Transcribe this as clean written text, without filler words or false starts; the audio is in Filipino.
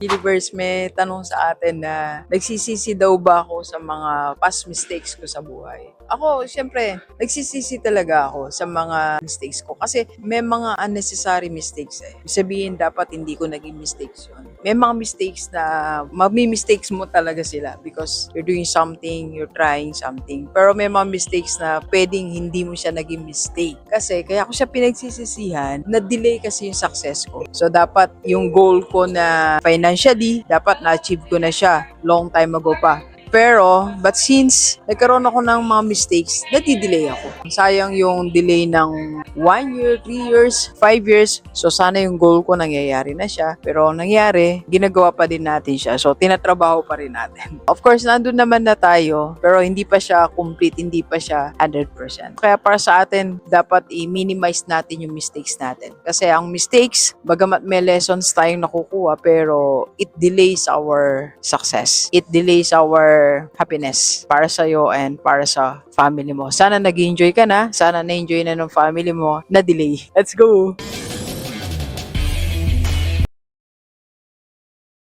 Universe may tanong sa atin na nagsisisi daw ba ako sa mga past mistakes ko sa buhay? Ako, syempre, nagsisisi talaga ako sa mga mistakes ko kasi may mga unnecessary mistakes eh. Sabihin, dapat hindi ko naging mistakes yun. May mga mistakes na mami-mistakes mo talaga sila because you're doing something, you're trying something. Pero may mga mistakes na pwedeng hindi mo siya naging mistake. Kasi kaya ko siya pinagsisisihan, na-delay kasi yung success ko. So dapat yung goal ko na financially, dapat na-achieve ko na siya long time ago pa. Pero, but since nagkaroon ako ng mga mistakes, nadidelay ako. Sayang yung delay ng 1 year, 3 years, 5 years. So, sana yung goal ko nangyayari na siya. Pero, nangyari, ginagawa pa din natin siya. So, tinatrabaho pa rin natin. Of course, nandun naman na tayo. Pero, hindi pa siya complete, hindi pa siya 100%. Kaya para sa atin, dapat i-minimize natin yung mistakes natin. Kasi ang mistakes, bagamat may lessons tayong nakukuha, pero it delays our success. It delays our happiness para sa iyo and para sa family mo. Sana nag-enjoy ka na. Sana na-enjoy na ng family mo na delay. Let's go!